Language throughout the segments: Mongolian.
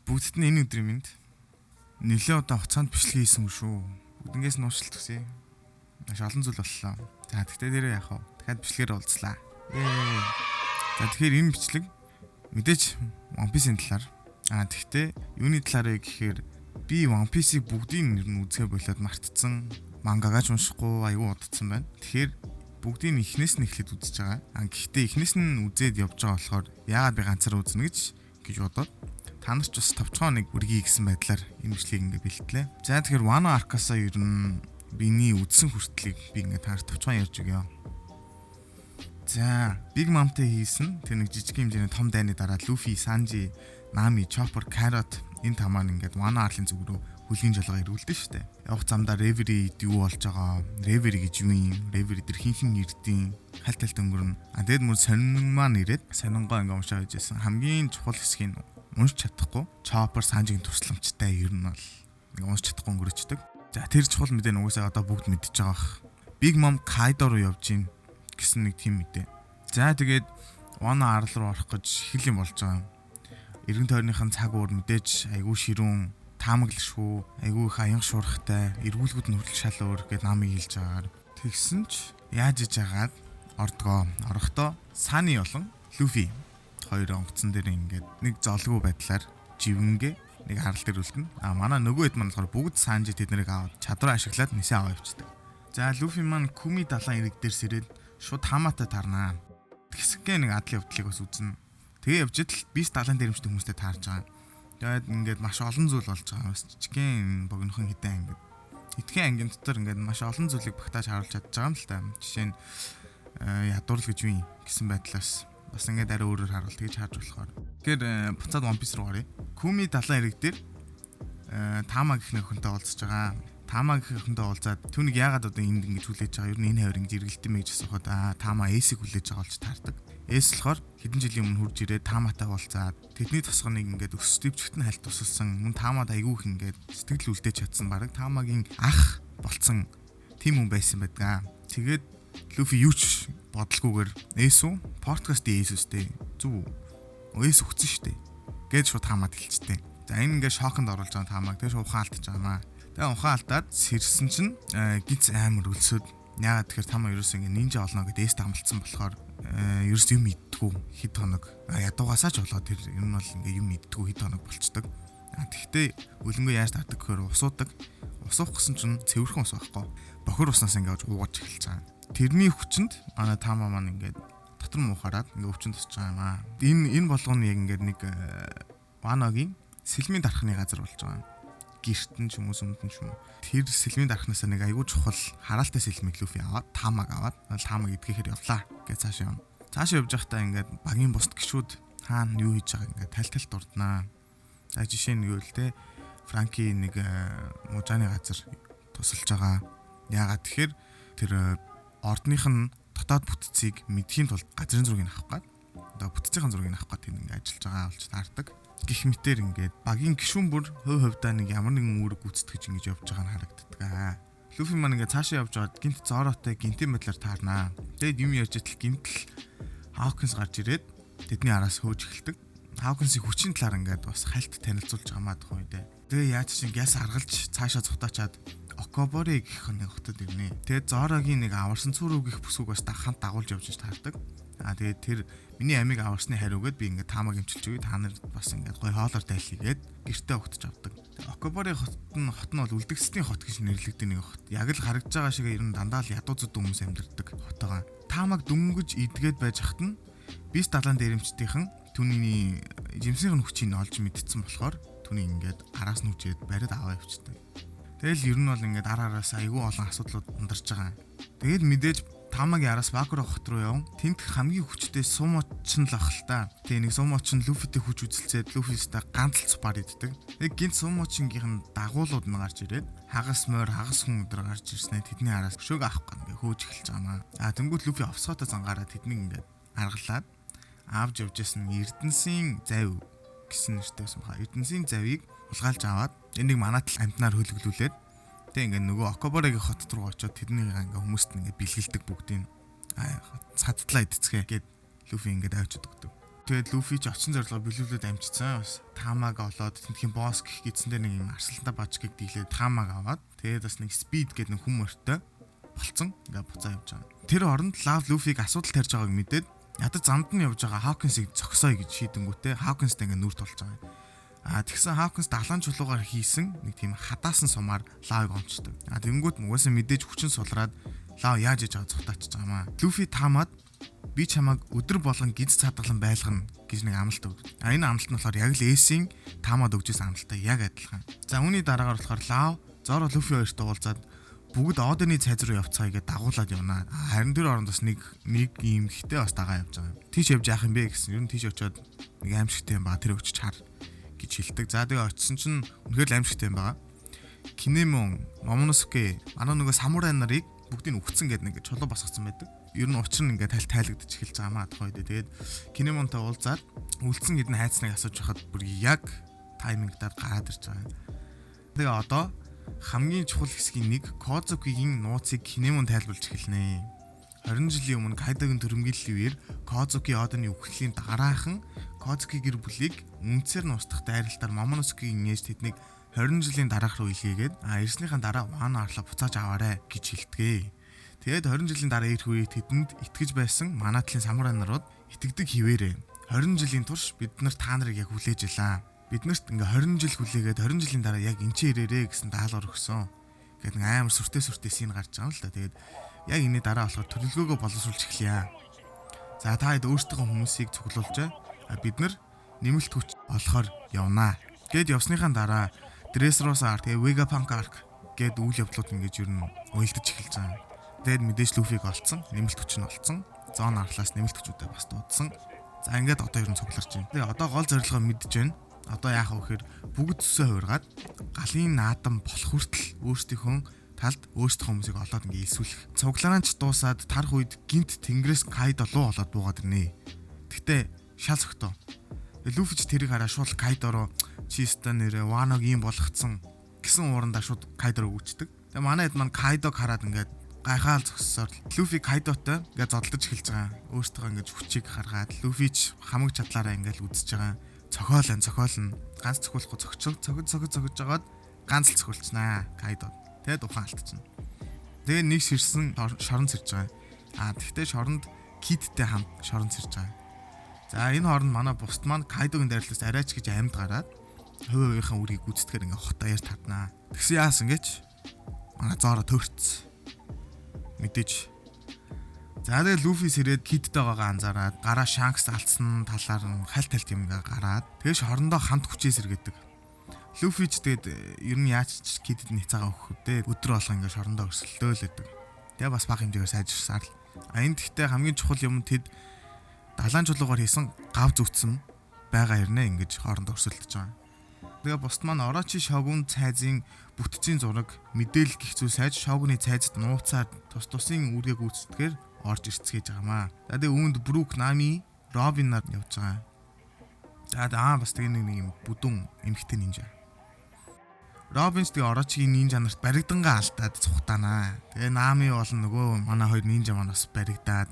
Бүгдд нь энэ өдрийн минь нэлээд удаа хугацаанд бичлэг хийсэн юм шүү. Бүгднгээс нь уучлалт хүсье. Маш олон зүйл боллоо. За тэгтээ дээрээ яах вэ? Дахиад бичлэгээр уулзлаа. За тэгэхээр энэ бичлэг мэдээж One Piece-ийн талаар. Тэгтээ юуны талаар вэ гэхээр би One Piece-ийг бүгдийг нь үзэхэ болоод мартцсан. Мангагаач уншихгүй аюу удацсан байна. Тэгэхээр бүгдийг нь эхнээс нь эхлээд үзэж байгаа. Гэхдээ эхнээс нь үзээд явж байгаа болохоор яагаад би ганцаар үзнэ гэж бодоод та нар ч бас товчхон нэг үргий гэсэн байдлаар энэ бичлэгийг ингээд бэлтлээ. За тэгэхээр Wano Arc-аас ер нь биний үдсэн хүртлийг би ингээд та нарт товчхон ярьж өгье. За Big Mom-тэй хийсэн тэр нэг жижиг хэмжээний том дайны дараа Luffy, Sanji, Nami, Chopper, Carrot энэ тамаа ингээд Wano Arc-ын зүг рүү хүлгийн жолгоо ирүүлдэ штэ. Явах замдаа Reverie юу болж байгаа, Reverie гэж юу юм, Reverie тэр хинхэн эрдийн хальталт өнгөрнө. Тэгэд мөр сонин маань ирээд сонингоо ингээд уншаа хийжсэн. Хамгийн чухал хэсгийг уншиж чадахгүй Chopper Sanji-гийн тусламжтай ер нь бол нэг уншиж чадахгүй өнгөрөөчдөг. За тэр чухал мэдээ нь угаасаа одоо бүгд мэдчихэж байгаа бах. Big Mom Kaido руу явж гин гэсэн нэг тийм мэдээ. За тэгээд Wano Arc руу орох гэж хэл юм болж байгаа. Эргэн тойрныхын цаг уур мэдээж айгүй ширүүн таамаглал шүү. Айгүй их аян шуурхтай, эргүүлгүүд нь хүртэл шал өөр гэж Nami хэлж байгаагаар тэгсэн ч яаж иж агаад ордгоо. Орохдоо Sunny болон Luffy хоёр онгоцон дээр ингээд нэг золгүй байдлаар живэнгээ нэг харал дээр үлдэнэ. Манай нөгөө хэд маань болохоор бүгд Sanji тэднийг аваад чадвараа ашиглаад нисээ аваа явчихдаг. За Luffy маань Kumi далайн ирэг дээр сэрээд шууд Hamaaтай таарнаа. Тэгсгээ нэг адлын явдлыг бас үзнэ. Тэгээ явж идэл Beast далайн дээрэмчтэй хүмүүстэй таарж байгаа. Тэгээд ингээд маш олон зүйл болж байгаа. Бас жижигхэн богинохон хитэн ангид. Итгэн ангийн дотор ингээд маш олон зүйлийг багтааж харуулж чадж байгаа юм л та. Жишээ нь ядуурл гэж юу гэсэн байдлаас бас ингээд арай өөрөөр харуул тэгж харж болохоор. Тэгэхээр буцаад One Piece руу гаръя. Kumi далайн ирэг дээр Tama гэх нөхөнтэй уулзж байгаа. Tama гэх нөхөнтэй уулзаад түүнийг яагаад одоо энд ингэж хүлээж байгаа? Ер нь энэ хавар ингэж эргэлтэн мэй гэж асуухад Tama Ace-ийг хүлээж байгаа болж таардаг. Ace болохоор хэдэн жилийн өмнө хурж ирээд Tamaтай уулзаад тэдний тосгоныг ингээд өсөлтөвчгт нь хальт тусалсан. Мөн Tamад айгүйх ингээд сэтгэл үлдээж чадсан баг. Tamaгийн ах болцсон тийм хүн байсан байдаг. Тэгээд Luffy юу ч бодлогоогоор Ace уу? Podcast Ace үстэй. Зүг. Ace өгсөн штэ. Гэж шууд Tamad хэлчихтэй. За энэ ингээд шоконд оруулж байгаа Tamag тэгээд шууд ухаан алдчихж байгаамаа. Тэгээ ухаан алдаад сэрсэн чинь гиз амар өлсөд. Яагаад тэгэхээр Tama ерөөсөө ингээд нинжа олно гэдээ Ace тамалцсан болохоор ерөөс юм мэдтгүү хэд хоног ядуугаасаа ч болоод тэр ер нь бол ингээ юм мэдтгүү хэд хоног болцдог. Тэгэхдээ өлөнгөө яаж таардаг гэхээр усуудаг. Усуух гэсэн чинь цэвэрхэн ус байхгүй. Бохир уснаас ингээ ууж эхэлж байгаа. Тэрний хүчинд манай Tama маань ингээ дотор муухаараад ингээ өвчин тусч байгаа юм аа. Энэ болгоно яг ингээ нэг Wano-гийн сэлмийн дарахны газар болж байгаа. Гэртэн ч юм уу сүмдэн ч юм уу. Тэр сэлмийн дарахнасаа нэг айгүй чухал хараалтай сэлмийг Luffy аваад Tamag аваад Tamag идгэхээр явлаа гэж цаашаа явна. Цаашаа явж байхдаа ингээд багийн бусд гişүүд хаана юу хийж байгаа ингээд талталт дурднаа. За жишээ нь юу л те Franky нэг мужааны газар тусалж байгаа. Яагаад тэгэхээр тэр ордных нь дотоод бүтцийг мэдхийн тулд газрын зургийг авах гээд одоо бүтцийн зургийг авах гээд тийм ингээд ажиллаж байгаа болж таардаг. Гэх мэтэр ингээд багийн гişүүн бүр хувьдаа нэг ямар нэгэн үүрэг гүйцэтгэж ингэж явж байгаа нь харагддаг. Luffy маань ингээд цаашаа явж байгаад гинт Zoro-той гинтийн байдлаар таарнаа. Тэгэд юм ярьж итэл гинтл Hawkins гарч ирээд тэдний араас хөөж эхэлдэг. Hawkins-ийн хүчин талаар ингээд бас хальт танилцуулж хамаад байгаа юм дээ. Тэгээ яаж ч гяс аргалж цаашаа цутаачаад Okobore гэх нэг хотод ирнэ. Тэгээд Zoro-гийн нэг аварсан цүрүү гэх бүсгүйг бас даханд дагуулж явж таардаг. Тэгээд тэр миний амийг аварсны хариугээд би ингээд Tamag эмчилж өгье. Та нар бас ингээд гой хоолоор тайлхийгээд гэртээ өгтөж авдаг. Okobore хот нь бол үлдгэсний хот гэж нэрлэгдэх нэг хот. Яг л харагдж байгаа шиг ер нь дандаа л ядуу зүд хүмүүс амьдардаг хот байгаа. Tamag дөнгөж идгээд байж хат нь Beast далайн дээрэмчдийнхэн түүний жимсийн хүчийг олж мэдсэн болохоор түүний ингээд араас нь үжээд бариад аваа явчихдаг. Тэгэл ер нь бол ингээд араас айгүй олон асуудлууд ундарч байгаа. Тэгээд мэдээж Tamag-ийн араас Bakuro хот руу явна. Тэнд хамгийн хүчтэй Sumo-ч л ах л та. Тэгээ нэг Sumo-ч нь Luffy-тэй хүч үзэлцээд Luffy-стай ганц л цупаар иддэг. Тэгээ гинт Sumo-чингийнх нь дагуулууд нь гарч ирээд хагас хүн өдр гарч ирснээр тэдний араас өшөөг авах гэнгээ хөөж эхэлж байгаамаа. Тэнгүүт Luffy овсгоотой зангаараа тэднийг ингээд аргалаад авж явж ясна Эрдэнсийн завь гэсэн нэртэй байсан баха. Эрдэнсийн завийг улгаалж аваад энийг манайд амтнаар хөлөглүүлээд тэгээ ингээ нөгөө Okobore-гийн хот руу очиод тэднийг ингээ хүмүүст ингээ бэлгэлдэг бүгдийг цадтлаа идцгээ гэд Luffy ингээ авчид өгдөг. Тэгээд Luffy ч очин зорилгоо биелүүлээд амжицсан. Бас Тамага олоод тентхийн босс гэх гидсэндээ нэг юм арсалтай бажкыг дийлээд Тамага аваад тэгээд бас нэг speed гэдэг нэг хүм морьтой болцсон. Ингээ буцаа явж байгаа. Тэр оронд Love Luffy-г асуудал тарьж байгааг мэдээд ядаж замд нь явж байгаа Hawkins-ыг зогсоё гэж шийдэнгүүтээ Hawkins-тай ингээ нүрт болж байгаа. Тэгсэн Hawkins далайн чулуугаар хийсэн нэг тийм хадаасан сумаар Love-ыг омчдөг. Тэнгүүт угаасаа мэдээж хүчин сулраад Love яаж яж байгаа цогтаачих байгаамаа. Luffy таамаад би чамайг өдөр болгон гиз цадгалан байлгана гэж нэг амлалт өгд. Энэ амлалт нь болохоор яг л Ace-ийн таамаад өгжсэн амлалттай яг адилхан. За үүний дараагаар болохоор Love Zoro Luffy хоёрт уулзаад бүгд Oden-ийн цайз руу явцгаая гэж дагуулад явна. Харин тэр оронд бас нэг ийм хитэ бас дагаа явж байгаа. Тийш явж яах юм бэ гэсэн. Ер нь тийш очиод нэг аимшигтэй юм ба тэр өчч хар гэж хэлдэг. За тэгээ очисон чинь үнэхээр аимшигтэй юм байгаа. Kinemon, Momonosuke манай нөгөө самурай нарыг бүгдийг үхсэн гэдэг нэг чулуу босгоцсон байдаг. Ер нь учир нь ингээд тайлагдаж эхэлж байгаа маа тухайд. Тэгээд Kinemonтой уулзаад үлдсэн хэдэн хайцныг асууж байхад бүр яг таймингдаар гараад ирж байгаа. Тэгээ одоо хамгийн чухал хэсгийн нэг Kozuki-гийн нууцыг Kinemon тайлбарлаж эхэлнэ. 20 жилийн өмнө Kaido-гийн төрөмгийллийн үеэр Kozuki Oden-ийн үхлийн дараахан Kozuki гэр бүлийг үнцээр нь устгах дайралтаар Momonosuke-гийн нээж тэднийг 20 жилийн дараах руу илгээгээд ирснийхэн дараа Wano арлаа буцааж аваарэ гэж хэлдэг. Тэгээд 20 жилийн дараа ирэх үеийг тэдэнд итгэж байсан Манатлын самурай нарууд итгэдэг хിവэрэ. 20 жилийн турш бид нар та нарыг яг хүлээж илаа. Биднэрт ингээ 20 жил хүлээгээд 20 жилийн дараа яг энэ ч ирээрээ гэсэн даалгавар өгсөн. Гэт нэг амар сүртэй син гарч байгаа юм л да. Тэгээд яг энэний дараа болохоор төлөвлөгөөгөө боловсруулж эхлэе. За та хэд өөрсдөө хүмүүсийг цуглуулжээ. Бид нар нэмэлт хүч олохоор явнаа. Гэт явсныхаа дараа Dressrosa Arc, Vegapunk Arc гэд үйл явдлууд ингэж ер нь уйлдаж эхэлж байгаа. Тэгээд мэдээж Luffy-г олцсон, нэмэлт хүч нь олцсон. Zone арлаас нэмэлт хүчүүдээ бас дуудсан. За ингээд одоо ер нь цугларч байна. Тэгээ одоо гол зорилгоо мэдж байна. Одоо яах вэ гэхээр бүгд төсөө хувиргаад галын наадам болох хүртэл өөрсдийнхөө талд өөрсдөө хүмүүсийг олоод ингээ илсүүлэх. Цуглараанч дуусаад тарах үед гинт тэнгэрээс Kaido руу олоод буугаад ирнэ. Гэхдээ шал согтоо. Luffy ч тэрийг хараа шууд Kaido руу чиста нэрэ Wano-г ийм болгоцсон гэсэн уурандаа шууд Kaido руу өгчдөг. Тэгээ манай хэд маань Kaido-г хараад ингээд гайхаал зогссоор Luffy Kaido-той ингээд зодтолж эхэлж байгаа. Өөртөө ингээд хүчийг харгаад Luffy ч хамаг чадлаараа ингээд үзэж байгаа. Цохиолн ганц цохиулахгүй цогж жагаад ганц л цохиулчихнаа Kaido. Тэгээд ухаан алдчихна. Тэгээ нэг ширсэн шорон сэрж байгаа. Тэгтээ шоронд Kid-тэй хамт шорон сэрж байгаа. За энэ хооронд манай бусд маань Kaido-гийн дайрлаас арайч гэж амьд гараад хувийнхаа үрийг гүйцэтгэхээр ингээ хотаяар татнаа. Тэгсэн яасан гэж манай Zoro төрц. Мэдээж. За тэгээ Luffy сэрээд Kid-тэй байгаа анзаараад гараа Shanks алдсан талаар нь хальт юм гараад тэгээ шорондоо хамт хүчээ сэргээдэг. Luffy ч тэгээд ер нь яаж ч Kid-д ницаага өгөх үү өдөр болго ингээ шорондоо өрсөлдөөлөдөг. Тэгээ бас бага хэмжээгээр сайжирсаар л. Энэ гэхдээ хамгийн чухал юм тэд далайн чулуугаар хийсэн гав зүгтсэн байгаа хэрнээ ингэж хоорондоо өрсөлдөж байгаа. Тэгээ бусд маань Orochi Shogun цайзын бүтцийн зураг мэдээлэл гих зүйл сайж Shogun-ы цайзад нууцаар тусын үүргээ гүйцэтгээр орж ирцгээж байгаамаа. За тэгээ үүнд Brook, Nami, Robin нар явж байгаа. За бас тэгээ нэг юм бүдүүн эмхтэй нинжа. Robin ч тэгээ Orochi-гийн нинжа нарт баригдангаа алдаад цухтаанаа. Тэгээ Nami бол нөгөө манай хоёр нинжа манаас баригдаад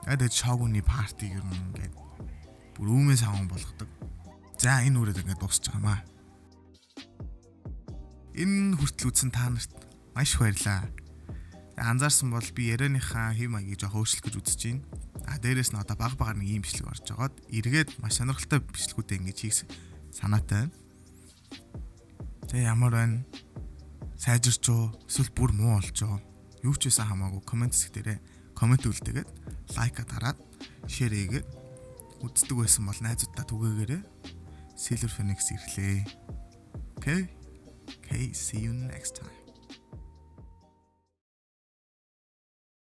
тэгээд Shogun-ы парти ер нь ингээд бүр үүмээ саван болгодог. За энэ үрээд ингээд дуусч байгаамаа. Энэ хүртэл үзсэн та нарт маш их баярлалаа. Анзаарсан бол би ярианыхаа хэв маягийг жоох өөрчлөх гэж үзэж байна. Дээрээс нь одоо баг нэг ийм бичлэг орж байгаад эргээд маш сонирхолтой бичлэгүүдээ ингэж хийх санаатай байна. Тэгээ ямар байна? Сайжирч уу? Эсвэл бүр муу болж уу? Юу ч байсан хамаагүй комент хэсэг дээрээ комент үлдээгээд лайка дараад шеэр хийгээд үздэг байсан бол найзуудаа түгээгээрэй. Silver Phoenix ирлээ. Okay, see you next time.